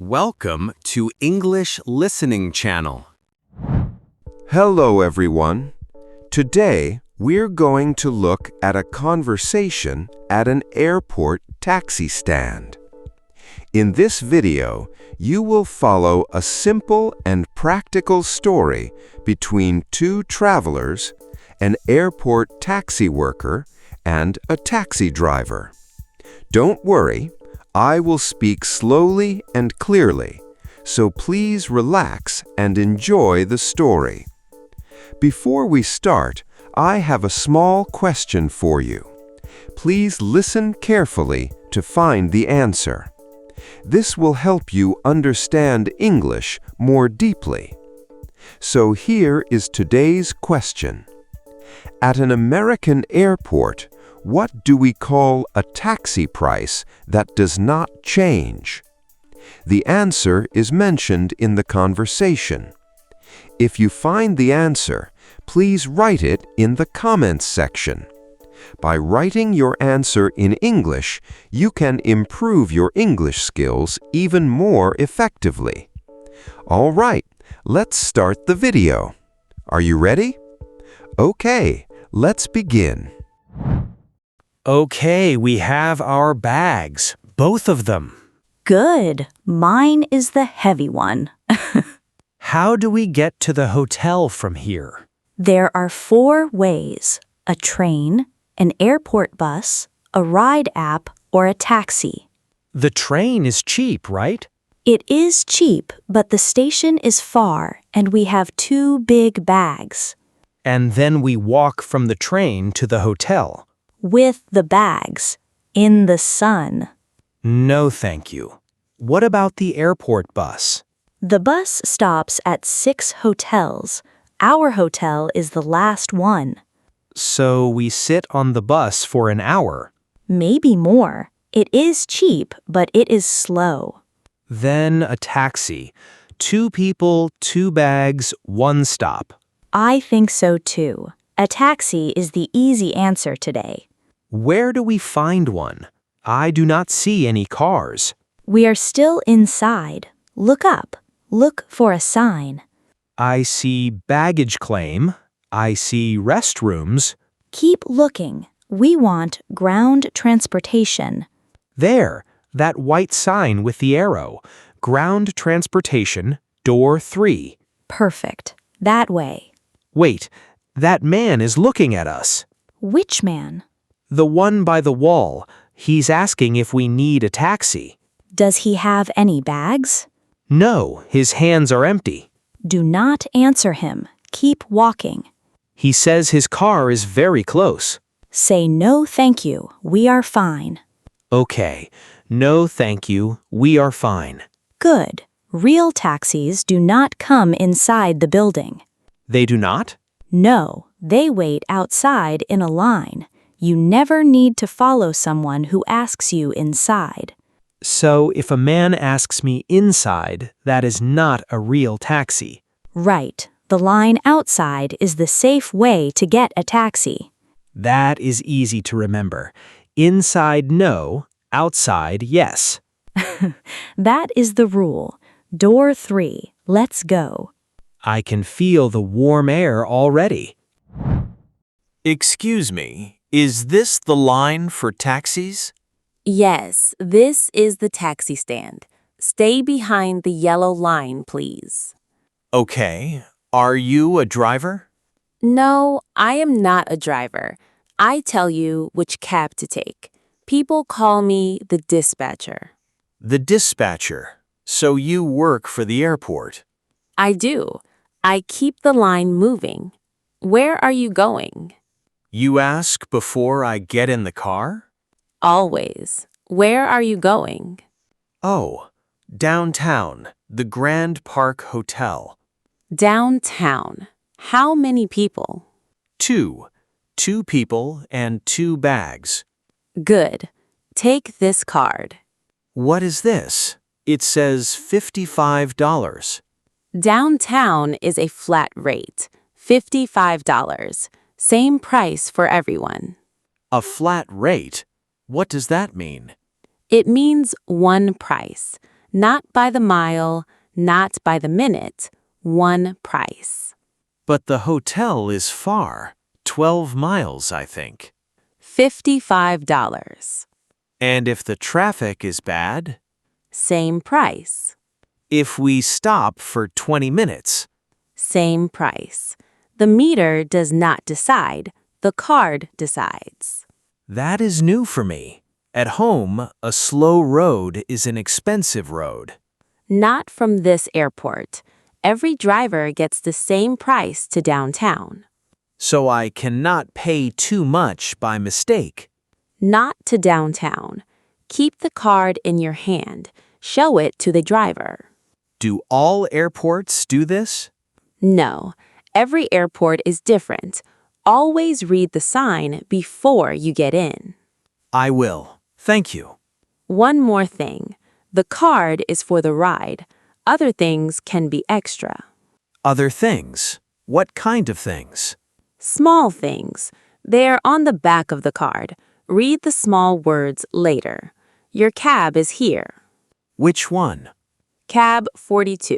Welcome to English Listening Channel. Hello everyone. Today we're going to look at a conversation at an airport taxi stand. In this video, you will follow a simple and practical story between two travelers, an airport taxi worker, and a taxi driver. Don't worry, I will speak slowly and clearly, so please relax and enjoy the story. Before we start, I have a small question for you. Please listen carefully to find the answer. This will help you understand English more deeply. So here is today's question. At an American airport, what do we call a taxi price that does not change? The answer is mentioned in the conversation. If you find the answer, please write it in the comments section. By writing your answer in English, you can improve your English skills even more effectively. All right, let's start the video. Are you ready? Okay, let's begin. Okay, we have our bags, both of them. Good. Mine is the heavy one. How do we get to the hotel from here? There are 4 ways: a train, an airport bus, a ride app, or a taxi. The train is cheap, right? It is cheap, but the station is far, and we have 2 big bags. And then we walk from the train to the hotel. With the bags. In the sun. No, thank you. What about the airport bus? The bus stops at 6 hotels. Our hotel is the last one. So we sit on the bus for an hour. Maybe more. It is cheap, but it is slow. Then a taxi. 2 people, 2 bags, 1 stop. I think so too. A taxi is the easy answer today. Where do we find one? I do not see any cars. We are still inside. Look up. Look for a sign. I see baggage claim. I see restrooms. Keep looking. We want ground transportation. There, that white sign with the arrow. Ground transportation, door 3. Perfect. That way. Wait, that man is looking at us. Which man? The one by the wall. He's asking if we need a taxi. Does he have any bags? No, his hands are empty. Do not answer him. Keep walking. He says his car is very close. Say no thank you. We are fine. Okay, no thank you. We are fine. Good. Real taxis do not come inside the building. They do not? No, they wait outside in a line. You never need to follow someone who asks you inside. So if a man asks me inside, that is not a real taxi. Right. The line outside is the safe way to get a taxi. That is easy to remember. Inside, no. Outside, yes. That is the rule. Door 3. Let's go. I can feel the warm air already. Excuse me, is this the line for taxis? Yes, this is the taxi stand. Stay behind the yellow line, please. Okay, are you a driver? No, I am not a driver. I tell you which cab to take. People call me the dispatcher. The dispatcher. So you work for the airport. I do. I keep the line moving. Where are you going? You ask before I get in the car? Always. Where are you going? Oh, downtown, the Grand Park Hotel. Downtown. How many people? 2. 2 people and 2 bags. Good. Take this card. What is this? It says $55. Downtown is a flat rate, $55. Same price for everyone. A flat rate? What does that mean? It means one price. Not by the mile, not by the minute, one price. But the hotel is far. 12 miles, I think. $55. And if the traffic is bad? Same price. If we stop for 20 minutes? Same price. The meter does not decide, the card decides. That is new for me. At home, a slow road is an expensive road. Not from this airport. Every driver gets the same price to downtown. So I cannot pay too much by mistake. Not to downtown. Keep the card in your hand. Show it to the driver. Do all airports do this? No, every airport is different. Always read the sign before you get in. I will. Thank you. One more thing. The card is for the ride. Other things can be extra. Other things? What kind of things? Small things. They're on the back of the card. Read the small words later. Your cab is here. Which one? Cab 42,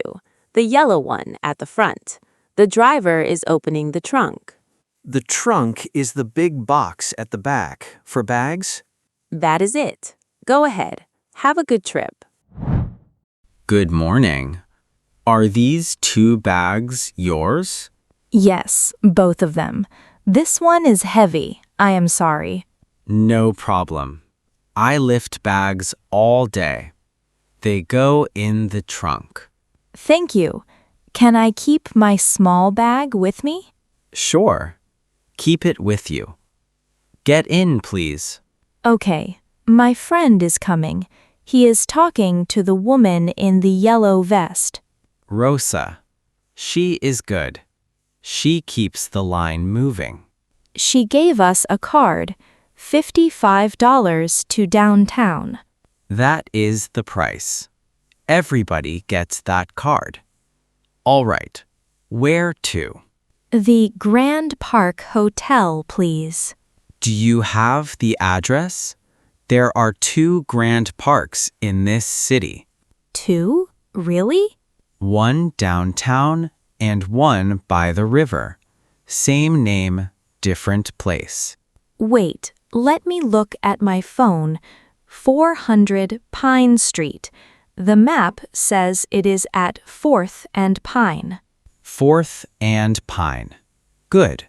the yellow one at the front. The driver is opening the trunk. The trunk is the big box at the back. For bags? That is it. Go ahead. Have a good trip. Good morning. Are these 2 bags yours? Yes, both of them. This one is heavy. I am sorry. No problem. I lift bags all day. They go in the trunk. Thank you. Can I keep my small bag with me? Sure. Keep it with you. Get in, please. Okay. My friend is coming. He is talking to the woman in the yellow vest. Rosa. She is good. She keeps the line moving. She gave us a card, $55 to downtown. That is the price. Everybody gets that card. All right. Where to? The Grand Park Hotel, please. Do you have the address? There are 2 grand parks in this city. 2? Really? One downtown and one by the river. Same name, different place. Wait, let me look at my phone. 400 Pine Street. The map says it is at 4th and Pine. 4th and Pine. Good.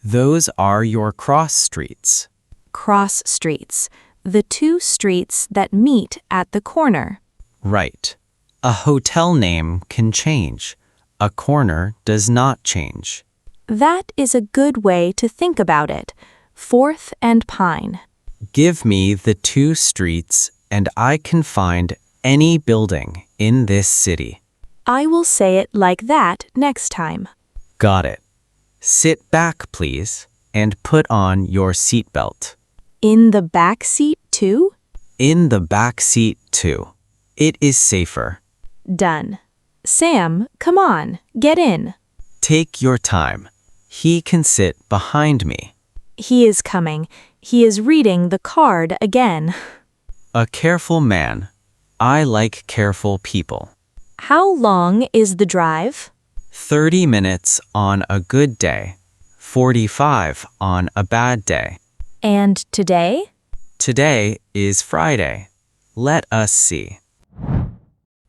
Those are your cross streets. Cross streets. The 2 streets that meet at the corner. Right. A hotel name can change. A corner does not change. That is a good way to think about it. 4th and Pine. Give me the 2 streets and I can find any building in this city. I will say it like that next time. Got it. Sit back, please, and put on your seatbelt. In the back seat, too? In the back seat, too. It is safer. Done. Sam, come on, get in. Take your time. He can sit behind me. He is coming. He is reading the card again. A careful man. I like careful people. How long is the drive? 30 minutes on a good day. 45 on a bad day. And today? Today is Friday. Let us see.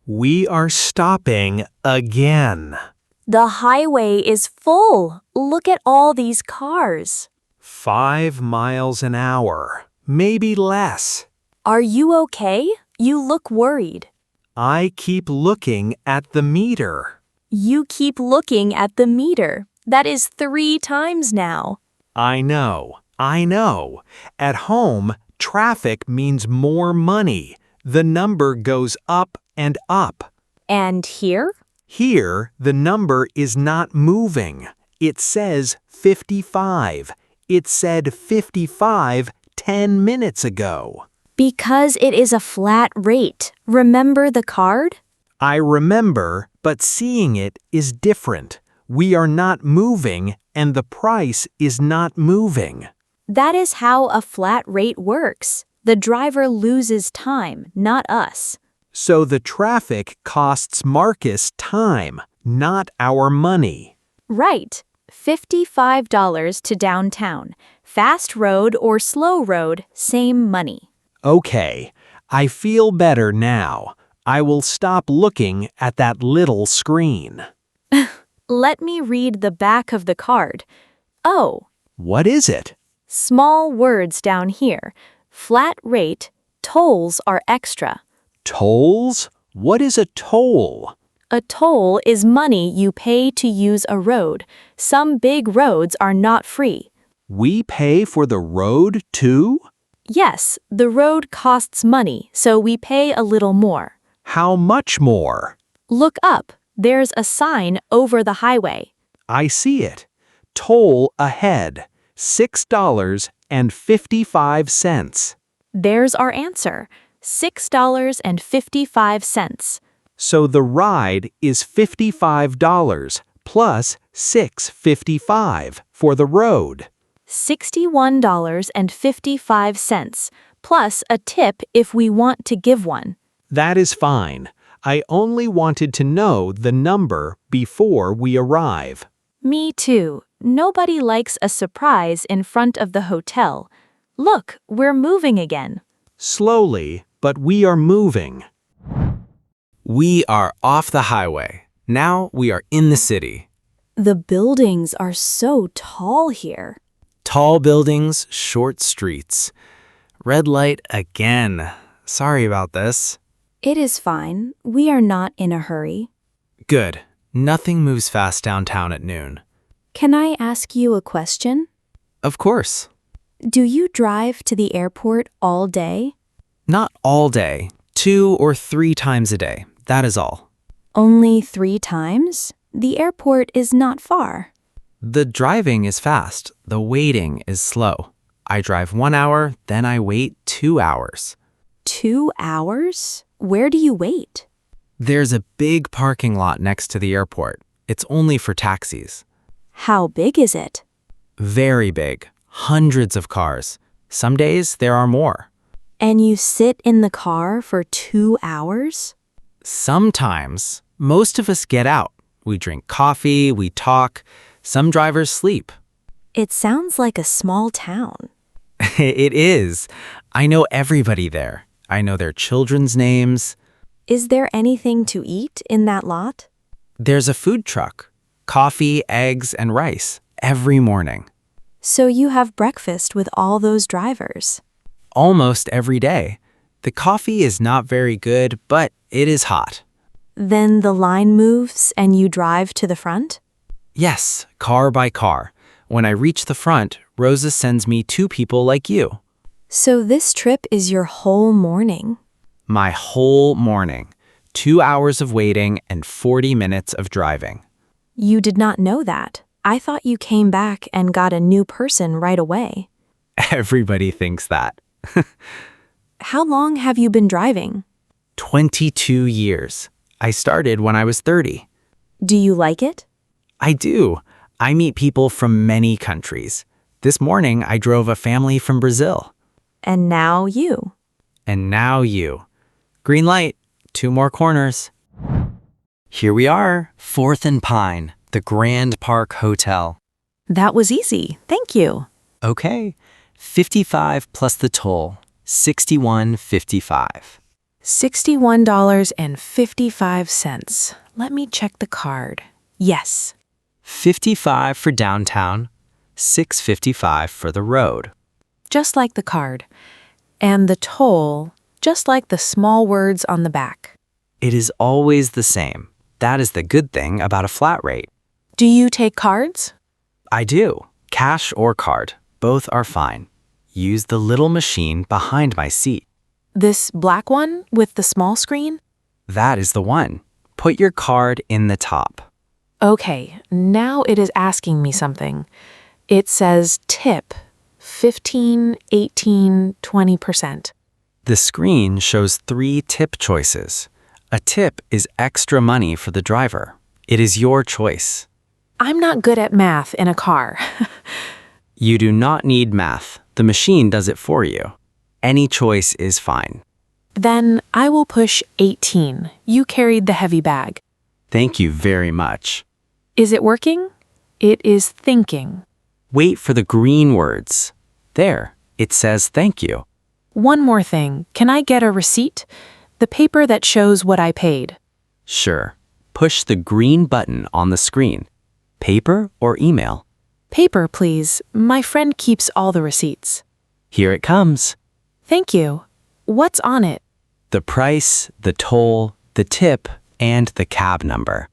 We are stopping again. The highway is full. Look at all these cars. 5 miles an hour, maybe less. Are you okay? You look worried. I keep looking at the meter. You keep looking at the meter. That is 3 times now. I know. At home, traffic means more money. The number goes up and up. And here? Here, the number is not moving. It says 55. It said 55 10 minutes ago. Because it is a flat rate. Remember the card? I remember, but seeing it is different. We are not moving, and the price is not moving. That is how a flat rate works. The driver loses time, not us. So the traffic costs Marcus time, not our money. Right. $55 to downtown. Fast road or slow road, same money. Okay, I feel better now. I will stop looking at that little screen. Let me read the back of the card. Oh, What is it? small words down here. Flat rate, tolls are extra. Tolls? What is a toll? A toll is money you pay to use a road. Some big roads are not free. We pay for the road too? Yes, the road costs money, so we pay a little more. How much more? Look up. There's a sign over the highway. I see it. Toll ahead. $6.55. There's our answer. $6.55. So the ride is $55 plus $6.55 for the road. $61.55, plus a tip if we want to give one. That is fine. I only wanted to know the number before we arrive. Me too. Nobody likes a surprise in front of the hotel. Look, we're moving again. Slowly, but we are moving. We are off the highway. Now we are in the city. The buildings are so tall here. Tall buildings, short streets. Red light again. Sorry about this. It is fine. We are not in a hurry. Good. Nothing moves fast downtown at noon. Can I ask you a question? Of course. Do you drive to the airport all day? Not all day. 2 or 3 times a day. That is all. Only 3 times? The airport is not far. The driving is fast. The waiting is slow. I drive 1 hour, then I wait 2 hours. 2 hours? Where do you wait? There's a big parking lot next to the airport. It's only for taxis. How big is it? Very big. Hundreds of cars. Some days there are more. And you sit in the car for 2 hours? Sometimes. Most of us get out. We drink coffee, we talk. Some drivers sleep. It sounds like a small town. It is. I know everybody there. I know their children's names. Is there anything to eat in that lot? There's a food truck. Coffee, eggs, and rice every morning. So you have breakfast with all those drivers. Almost every day. The coffee is not very good, but it is hot. Then the line moves and you drive to the front? Yes, car by car. When I reach the front, Rosa sends me 2 people like you. So this trip is your whole morning? My whole morning. 2 hours of waiting and 40 minutes of driving. You did not know that. I thought you came back and got a new person right away. Everybody thinks that. How long have you been driving? 22 years. I started when I was 30. Do you like it? I do. I meet people from many countries. This morning, I drove a family from Brazil. And now you. And now you. Green light. 2 more corners. Here we are, 4th and Pine, the Grand Park Hotel. That was easy. Thank you. Okay. 55 plus the toll. $61.55. $61.55. Let me check the card. Yes. 55 for downtown, $6.55 for the road. Just like the card. And the toll, just like the small words on the back. It is always the same. That is the good thing about a flat rate. Do you take cards? I do. Cash or card. Both are fine. Use the little machine behind my seat. This black one with the small screen? That is the one. Put your card in the top. Okay, now it is asking me something. It says tip, 15, 18, 20%. The screen shows 3 tip choices. A tip is extra money for the driver. It is your choice. I'm not good at math in a car. You do not need math. The machine does it for you. Any choice is fine. Then I will push 18. You carried the heavy bag. Thank you very much. Is it working? It is thinking. Wait for the green words. There, it says thank you. One more thing. Can I get a receipt? The paper that shows what I paid. Sure. Push the green button on the screen. Paper or email? Paper, please. My friend keeps all the receipts. Here it comes. Thank you. What's on it? The price, the toll, the tip, and the cab number.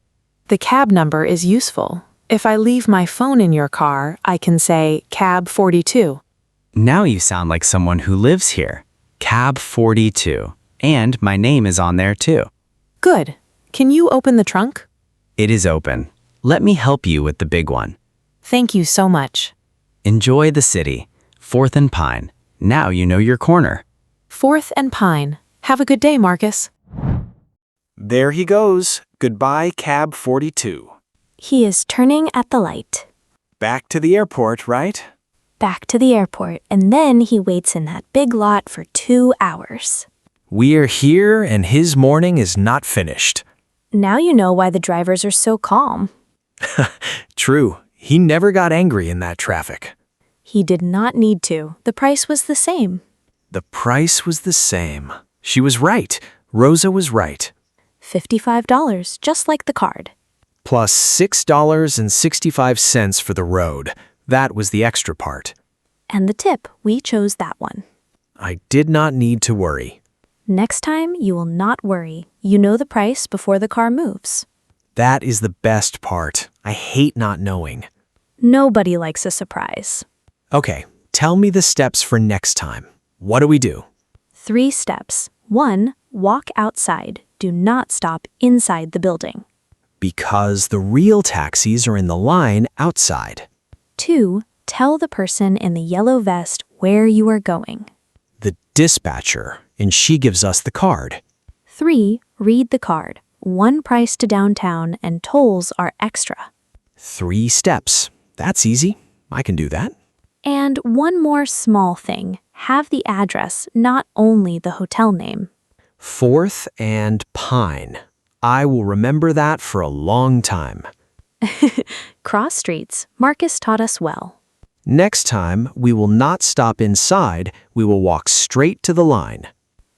The cab number is useful. If I leave my phone in your car, I can say cab 42. Now you sound like someone who lives here. Cab 42. And my name is on there too. Good. Can you open the trunk? It is open. Let me help you with the big one. Thank you so much. Enjoy the city. 4th and Pine. Now you know your corner. 4th and Pine. Have a good day, Marcus. There he goes. Goodbye, cab 42. He is turning at the light. Back to the airport, right? Back to the airport, and then he waits in that big lot for 2 hours. We're here, and his morning is not finished. Now you know why the drivers are so calm. True. He never got angry in that traffic. He did not need to. The price was the same. The price was the same. She was right. Rosa was right. $55, just like the card. Plus $6.65 for the road. That was the extra part. And the tip, we chose that one. I did not need to worry. Next time, you will not worry. You know the price before the car moves. That is the best part. I hate not knowing. Nobody likes a surprise. Okay, tell me the steps for next time. What do we do? 3 steps. 1, walk outside. Do not stop inside the building. Because the real taxis are in the line outside. 2, tell the person in the yellow vest where you are going. The dispatcher, and she gives us the card. 3, read the card. 1 price to downtown and tolls are extra. 3 steps. That's easy. I can do that. And one more small thing. Have the address, not only the hotel name. 4th and Pine. I will remember that for a long time. Cross streets. Marcus taught us well. Next time, we will not stop inside. We will walk straight to the line.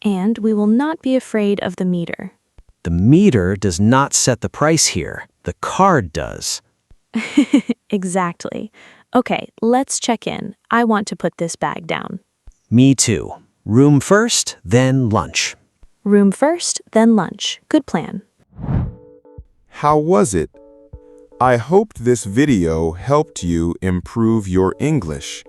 And we will not be afraid of the meter. The meter does not set the price here. The card does. Exactly. Okay, let's check in. I want to put this bag down. Me too. Room first, then lunch. Room first, then lunch. Good plan. How was it? I hoped this video helped you improve your English.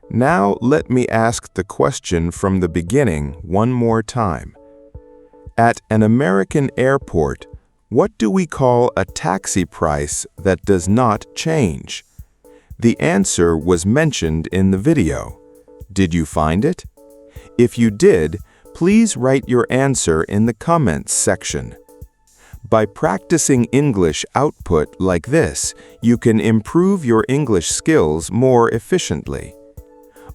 Now let me ask the question from the beginning one more time. At an American airport, what do we call a taxi price that does not change? The answer was mentioned in the video. Did you find it? If you did, please write your answer in the comments section. By practicing English output like this, you can improve your English skills more efficiently.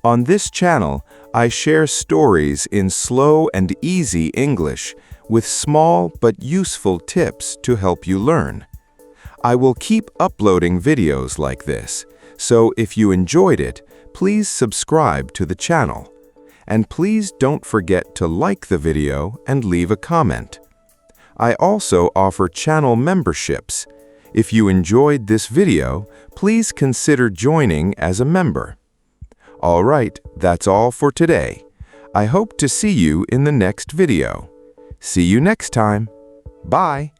On this channel, I share stories in slow and easy English with small but useful tips to help you learn. I will keep uploading videos like this, so if you enjoyed it, please subscribe to the channel. And please don't forget to like the video and leave a comment. I also offer channel memberships. If you enjoyed this video, please consider joining as a member. All right, that's all for today. I hope to see you in the next video. See you next time. Bye.